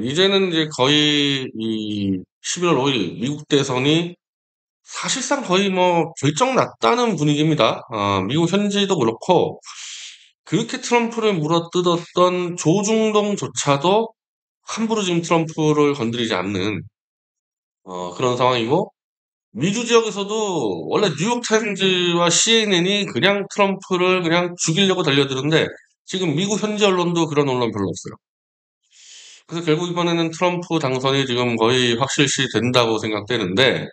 이제는 이제 거의 이 11월 5일 미국 대선이 사실상 거의 뭐 결정 났다는 분위기입니다. 미국 현지도 그렇고 그렇게 트럼프를 물어뜯었던 조중동조차도 함부로 지금 트럼프를 건드리지 않는 그런 상황이고 미주 지역에서도 원래 뉴욕타임즈와 CNN이 그냥 트럼프를 그냥 죽이려고 달려드는데 지금 미국 현지 언론도 그런 언론 별로 없어요. 그래서 결국 이번에는 트럼프 당선이 지금 거의 확실시 된다고 생각되는데,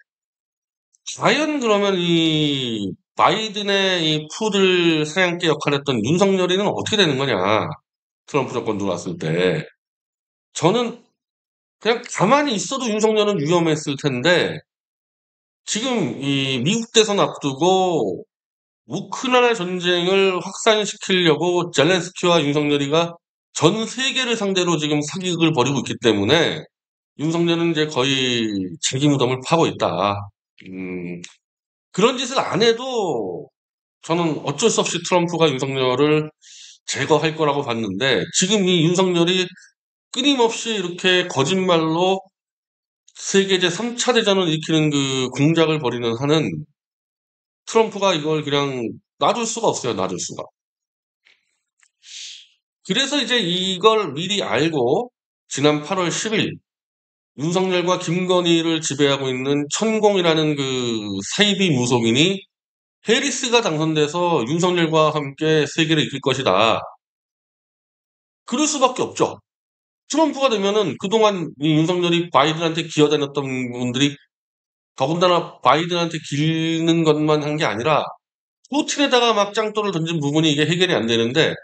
과연 그러면 이 바이든의 이 푸들 사냥개 역할을 했던 윤석열이는 어떻게 되는 거냐? 트럼프 정권 들어왔을 때. 저는 그냥 가만히 있어도 윤석열은 위험했을 텐데, 지금 이 미국 대선 앞두고 우크라이나 전쟁을 확산시키려고 젤렌스키와 윤석열이가 전 세계를 상대로 지금 사격을 벌이고 있기 때문에 윤석열은 이제 거의 자기 무덤을 파고 있다. 음, 그런 짓을 안 해도 저는 어쩔 수 없이 트럼프가 윤석열을 제거할 거라고 봤는데 지금 이 윤석열이 끊임없이 이렇게 거짓말로 세계제 3차 대전을 일으키는 그 공작을 벌이는 한은 트럼프가 이걸 그냥 놔둘 수가 없어요. 놔둘 수가. 그래서 이제 이걸 미리 알고 지난 8월 10일 윤석열과 김건희를 지배하고 있는 천공이라는 그 사이비 무속인이 해리스가 당선돼서 윤석열과 함께 세계를 이끌 것이다. 그럴 수밖에 없죠. 트럼프가 되면은 그동안 이 윤석열이 바이든한테 기어다녔던 분들이 더군다나 바이든한테 기는 것만 한 게 아니라 푸틴에다가 막 짱돌을 던진 부분이 이게 해결이 안 되는데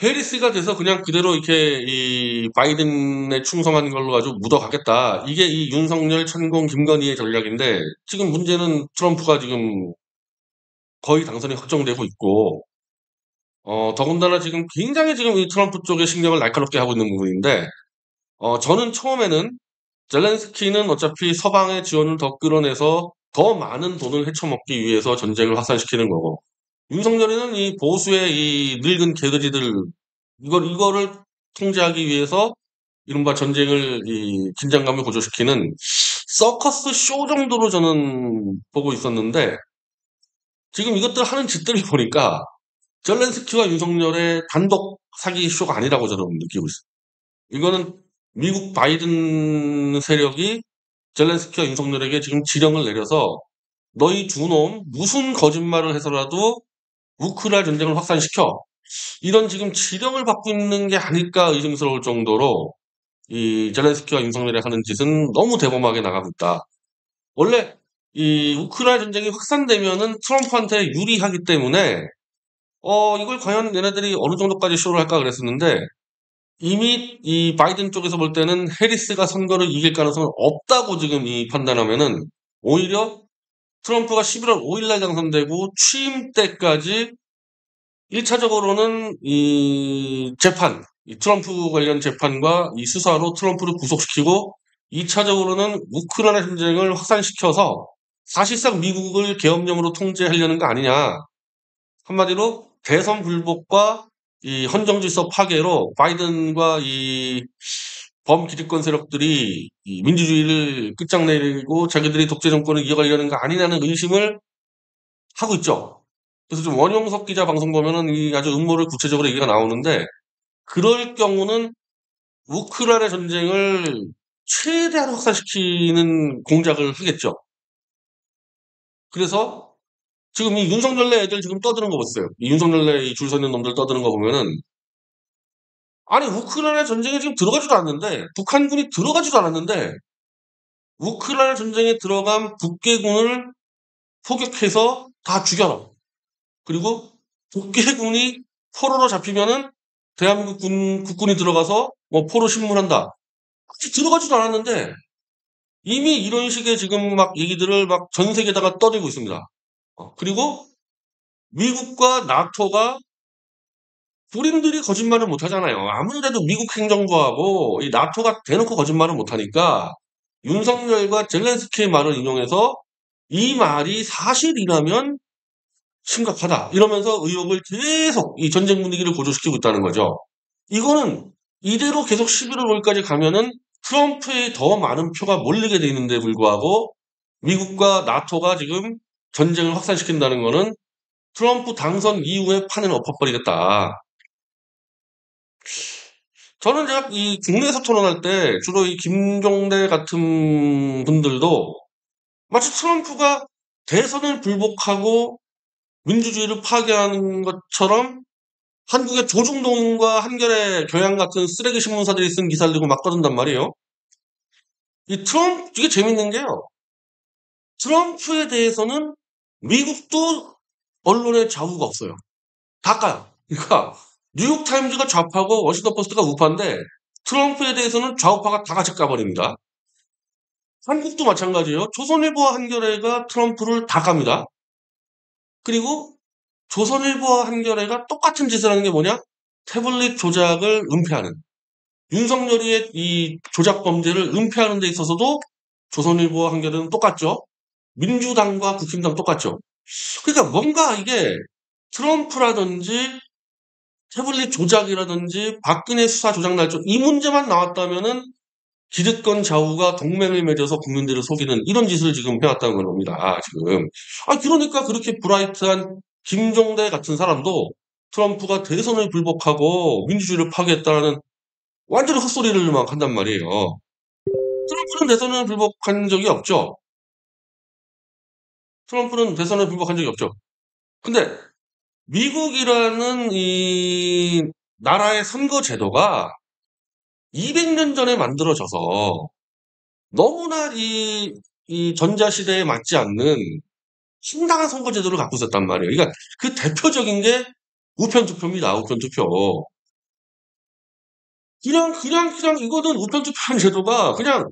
해리스가 돼서 그냥 그대로 이렇게 이 바이든에 충성한 걸로 아주 묻어가겠다. 이게 이 윤석열, 천공, 김건희의 전략인데 지금 문제는 트럼프가 지금 거의 당선이 확정되고 있고 더군다나 지금 굉장히 지금 이 트럼프 쪽에 신경을 날카롭게 하고 있는 부분인데 저는 처음에는 젤렌스키는 어차피 서방의 지원을 더 끌어내서 더 많은 돈을 헤쳐먹기 위해서 전쟁을 확산시키는 거고 윤석열이는 이 보수의 이 늙은 개돼지들 이거를 통제하기 위해서 이른바 전쟁을 이 긴장감을 고조시키는 서커스 쇼 정도로 저는 보고 있었는데 지금 이것들 하는 짓들을 보니까 젤렌스키와 윤석열의 단독 사기 쇼가 아니라고 저는 느끼고 있어요. 이거는 미국 바이든 세력이 젤렌스키와 윤석열에게 지금 지령을 내려서 너희 두 놈 무슨 거짓말을 해서라도 우크라이나 전쟁을 확산시켜. 이런 지금 지령을 받고 있는 게 아닐까 의심스러울 정도로 이 젤렌스키와 윤석열이 하는 짓은 너무 대범하게 나가고 있다. 원래 이 우크라이나 전쟁이 확산되면은 트럼프한테 유리하기 때문에 이걸 과연 얘네들이 어느 정도까지 쇼를 할까 그랬었는데 이미 이 바이든 쪽에서 볼 때는 해리스가 선거를 이길 가능성은 없다고 지금 이 판단하면은 오히려 트럼프가 11월 5일 날 당선되고 취임 때까지 1차적으로는 이 재판, 이 트럼프 관련 재판과 이 수사로 트럼프를 구속시키고 2차적으로는 우크라이나 전쟁을 확산시켜서 사실상 미국을 계엄령으로 통제하려는 거 아니냐. 한마디로 대선 불복과 이 헌정 질서 파괴로 바이든과 이 범기득권 세력들이 이 민주주의를 끝장내리고 자기들이 독재 정권을 이어가려는 거 아니냐는 의심을 하고 있죠. 그래서 좀 원용석 기자 방송 보면은 이 아주 음모를 구체적으로 얘기가 나오는데 그럴 경우는 우크라이나 전쟁을 최대한 확산시키는 공작을 하겠죠. 그래서 지금 이 윤석열네 애들 지금 떠드는 거 보세요. 이 윤석열네 이 줄 서 있는 놈들 떠드는 거 보면은 아니 우크라이나 전쟁에 지금 들어가지도 않았는데 북한군이 들어가지도 않았는데 우크라이나 전쟁에 들어간 북계군을 포격해서 다 죽여라. 그리고 북계군이 포로로 잡히면은 대한민국 국군이 들어가서 뭐 포로 신문한다. 아직 들어가지도 않았는데 이미 이런 식의 지금 막 얘기들을 막 전 세계에다가 떠들고 있습니다. 그리고 미국과 나토가 본인들이 거짓말을 못 하잖아요. 아무래도 미국 행정부하고 이 나토가 대놓고 거짓말을 못 하니까 윤석열과 젤렌스키의 말을 인용해서 이 말이 사실이라면 심각하다. 이러면서 의혹을 계속 이 전쟁 분위기를 고조시키고 있다는 거죠. 이거는 이대로 계속 11월 5일까지 가면은 트럼프에 더 많은 표가 몰리게 돼 있는데 불구하고 미국과 나토가 지금 전쟁을 확산시킨다는 거는 트럼프 당선 이후에 판을 엎어버리겠다. 저는 제가 이 국내에서 토론할 때 주로 이 김종대 같은 분들도 마치 트럼프가 대선을 불복하고 민주주의를 파괴하는 것처럼 한국의 조중동과 한겨레 교양 같은 쓰레기 신문사들이 쓴 기사를 들고 막 떠든단 말이에요. 이게 재밌는 게요. 트럼프에 대해서는 미국도 언론의 좌우가 없어요. 다 까요. 그러니까 뉴욕타임즈가 좌파고 워싱턴 포스트가 우파인데 트럼프에 대해서는 좌우파가 다 같이 까버립니다. 한국도 마찬가지예요. 조선일보와 한겨레가 트럼프를 다 깝니다. 그리고 조선일보와 한겨레가 똑같은 짓을 하는 게 뭐냐? 태블릿 조작을 은폐하는. 윤석열이의 이 조작 범죄를 은폐하는 데 있어서도 조선일보와 한겨레는 똑같죠. 민주당과 국힘당 똑같죠. 그러니까 뭔가 이게 트럼프라든지 태블릿 조작이라든지 박근혜 수사 조작 날조 이 문제만 나왔다면은 기득권 좌우가 동맹을 맺어서 국민들을 속이는 이런 짓을 지금 해왔다는 겁니다. 지금. 그러니까 그렇게 브라이트한 김종대 같은 사람도 트럼프가 대선을 불복하고 민주주의를 파괴했다는 완전히 헛소리를 막 한단 말이에요. 트럼프는 대선을 불복한 적이 없죠. 트럼프는 대선을 불복한 적이 없죠. 근데 미국이라는 이 나라의 선거 제도가 200년 전에 만들어져서 너무나 이 전자시대에 맞지 않는 신당한 선거 제도를 갖고 있었단 말이에요. 그러니까 그 대표적인 게 우편투표입니다. 우편투표. 그냥 이거는 우편투표하는 제도가 그냥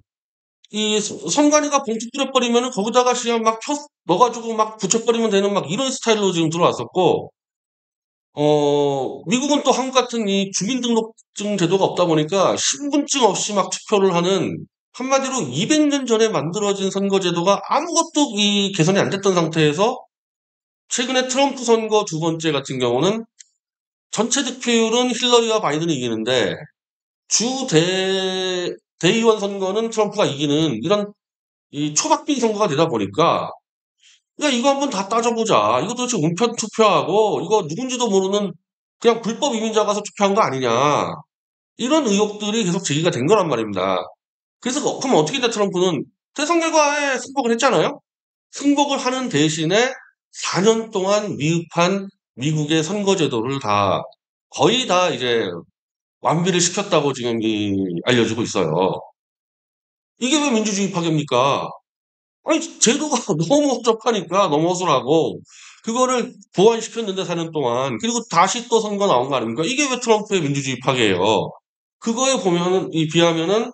이 선관위가 봉투 뿌려버리면은 거기다가 그냥 막 넣어가지고 막 붙여버리면 되는 막 이런 스타일로 지금 들어왔었고, 미국은 또 한국 같은 이 주민등록증 제도가 없다 보니까 신분증 없이 막 투표를 하는 한마디로 200년 전에 만들어진 선거제도가 아무것도 이 개선이 안 됐던 상태에서 최근에 트럼프 선거 두 번째 같은 경우는 전체 득표율은 힐러리와 바이든이 이기는데 대의원 선거는 트럼프가 이기는 이런 이 초박빙 선거가 되다 보니까 야 이거 한번 다 따져보자. 이거 도대체 우편 투표하고 이거 누군지도 모르는 그냥 불법 이민자 가서 투표한 거 아니냐. 이런 의혹들이 계속 제기가 된 거란 말입니다. 그래서 그럼 어떻게 돼 트럼프는 대선 결과에 승복을 했잖아요. 승복을 하는 대신에 4년 동안 미흡한 미국의 선거제도를 거의 다 이제 완비를 시켰다고 지금 알려지고 있어요. 이게 왜 민주주의 파괴입니까? 아니, 제도가 너무 허접하니까 너무 허술하고, 그거를 보완시켰는데 4년 동안. 그리고 다시 또 선거 나온 거 아닙니까? 이게 왜 트럼프의 민주주의 파괴예요? 그거에 비하면은,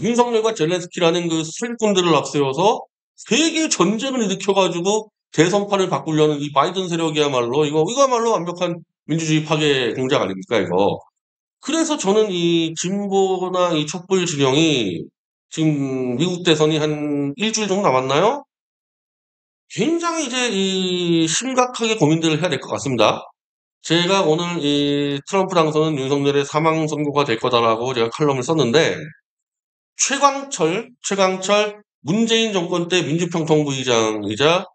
윤석열과 젤렌스키라는 그 사기꾼들을 앞세워서 세계 전쟁을 일으켜가지고 대선판을 바꾸려는 이 바이든 세력이야말로, 이거야말로 완벽한 민주주의 파괴 공작 아닙니까, 이거? 그래서 저는 이 진보나 이 촛불 진영이 지금 미국 대선이 한 일주일 정도 남았나요? 굉장히 이제 이 심각하게 고민들을 해야 될 것 같습니다. 제가 오늘 이 트럼프 당선은 윤석열의 사망 선고가 될 거다라고 제가 칼럼을 썼는데 최광철 문재인 정권 때 민주평통부의장이자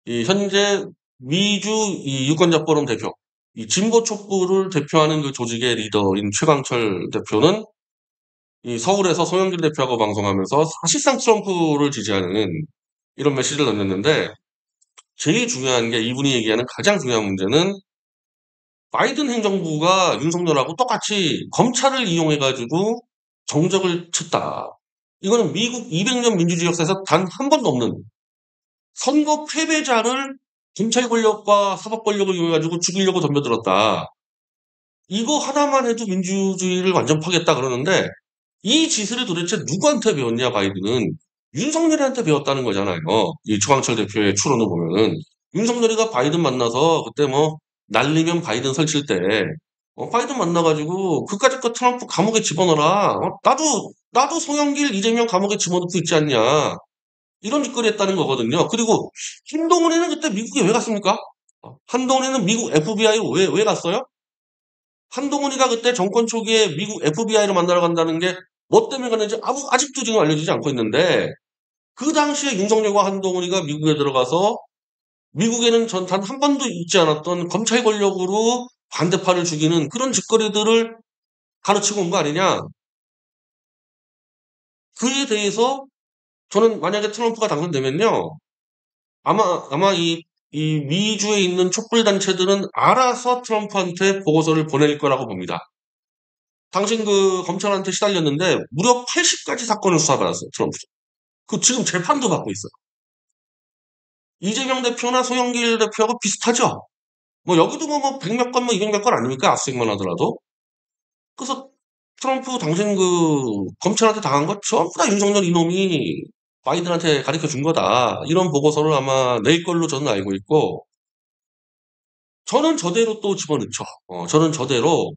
이 현재 미주 이 유권자 포럼 대표, 이 진보 촛불을 대표하는 그 조직의 리더인 최광철 대표는 이 서울에서 송영길 대표하고 방송하면서 사실상 트럼프를 지지하는 이런 메시지를 던졌는데 제일 중요한 게 이분이 얘기하는 가장 중요한 문제는 바이든 행정부가 윤석열하고 똑같이 검찰을 이용해가지고 정적을 쳤다. 이거는 미국 200년 민주주의 역사에서 단 한 번도 없는 선거 패배자를 검찰 권력과 사법 권력을 이용해가지고 죽이려고 덤벼들었다. 이거 하나만 해도 민주주의를 완전 파겠다 그러는데 이 짓을 도대체 누구한테 배웠냐 바이든은 윤석열한테 배웠다는 거잖아요. 이 최광철 대표의 추론을 보면은 윤석열이가 바이든 만나서 그때 뭐 날리면 바이든 설칠 때 바이든 만나가지고 그까짓 거 트럼프 감옥에 집어넣어라. 나도 송영길 이재명 감옥에 집어넣고 있지 않냐. 이런 짓거리 했다는 거거든요. 그리고 한동훈이는 그때 미국에 왜 갔습니까? 한동훈이는 미국 FBI로 왜 갔어요? 한동훈이가 그때 정권 초기에 미국 FBI를 만나러 간다는 게 뭐 때문에 갔는지 아직도 지금 알려지지 않고 있는데, 그 당시에 윤석열과 한동훈이가 미국에 들어가서 미국에는 단 한 번도 있지 않았던 검찰 권력으로 반대파를 죽이는 그런 짓거리들을 가르치고 온 거 아니냐. 그에 대해서 저는 만약에 트럼프가 당선되면요, 아마 이 미주에 있는 촛불단체들은 알아서 트럼프한테 보고서를 보낼 거라고 봅니다. 당신 그 검찰한테 시달렸는데 무려 80가지 사건을 수사받았어요, 트럼프. 그 지금 재판도 받고 있어요. 이재명 대표나 송영길 대표하고 비슷하죠? 뭐 여기도 뭐 100몇 건, 뭐 200몇 건 아닙니까? 압수수색만 하더라도. 그래서 트럼프 당신 그 검찰한테 당한 것 전부 다 윤석열 이놈이 바이든한테 가르쳐 준 거다. 이런 보고서를 아마 낼 걸로 저는 알고 있고, 저는 저대로 또 집어넣죠. 저는 저대로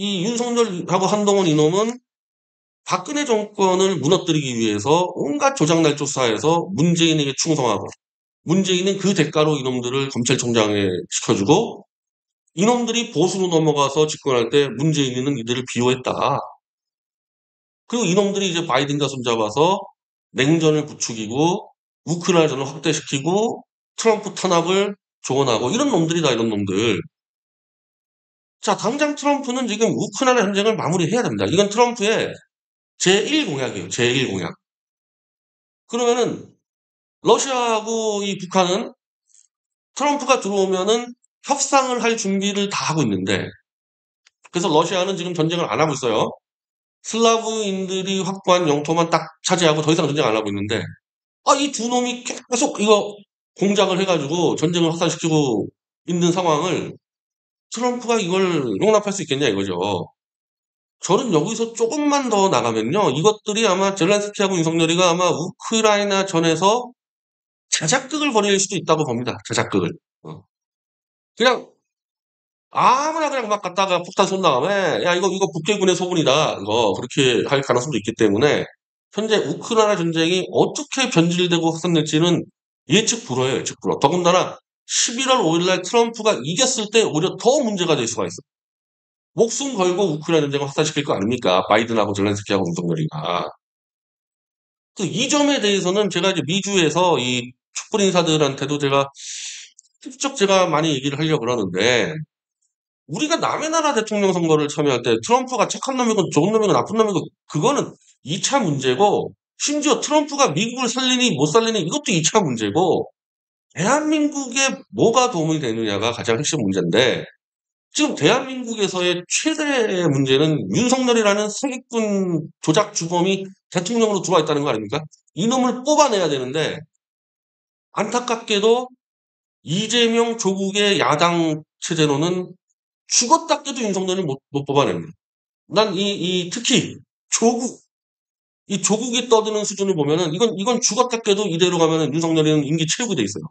이 윤석열하고 한동훈 이놈은 박근혜 정권을 무너뜨리기 위해서 온갖 조작날조 수사해서 문재인에게 충성하고, 문재인은 그 대가로 이놈들을 검찰총장에 시켜주고, 이놈들이 보수로 넘어가서 집권할 때 문재인은 이들을 비호했다. 그리고 이놈들이 이제 바이든과 손잡아서 냉전을 부추기고 우크라이나전을 확대시키고 트럼프 탄압을 조언하고 이런 놈들이다, 이런 놈들. 자, 당장 트럼프는 지금 우크라이나 전쟁을 마무리해야 됩니다. 이건 트럼프의 제1공약이에요. 제1공약. 그러면은 러시아하고 이 북한은 트럼프가 들어오면은 협상을 할 준비를 다 하고 있는데, 그래서 러시아는 지금 전쟁을 안 하고 있어요. 슬라브인들이 확보한 영토만 딱 차지하고 더 이상 전쟁 안 하고 있는데, 이 두 놈이 계속 이거 공작을 해가지고 전쟁을 확산시키고 있는 상황을 트럼프가 이걸 용납할 수 있겠냐 이거죠. 저는 여기서 조금만 더 나가면요, 이것들이 아마 젤렌스키하고 윤석열이가 아마 우크라이나 전에서 자작극을 벌일 수도 있다고 봅니다. 자작극을. 그냥 아무나 그냥 막 갖다가 폭탄 쏜 다음에 야 이거 북괴군의 소군이다, 이거 그렇게 할 가능성도 있기 때문에 현재 우크라이나 전쟁이 어떻게 변질되고 확산될지는 예측 불허예요. 예측 불허. 더군다나 11월 5일 날 트럼프가 이겼을 때 오히려 더 문제가 될 수가 있어요. 목숨 걸고 우크라이나 전쟁을 확산시킬 거 아닙니까? 바이든하고 젤렌스키하고 윤석열이가. 이 점에 대해서는 제가 이제 미주에서 이 촛불 인사들한테도 직접 제가 많이 얘기를 하려고 그러는데, 우리가 남의 나라 대통령 선거를 참여할 때 트럼프가 착한 놈이고 좋은 놈이고 나쁜 놈이고 그거는 2차 문제고, 심지어 트럼프가 미국을 살리니 못 살리니 이것도 2차 문제고, 대한민국에 뭐가 도움이 되느냐가 가장 핵심 문제인데, 지금 대한민국에서의 최대 문제는 윤석열이라는 사기꾼 조작 주범이 대통령으로 들어와 있다는 거 아닙니까? 이놈을 뽑아내야 되는데, 안타깝게도 이재명 조국의 야당 체제로는 죽었다 깨도 윤석열을 못 뽑아냅니다. 난 특히 조국이 떠드는 수준을 보면은 이건 죽었다 깨도 이대로 가면은 윤석열이는 임기 채우게 돼 있어요.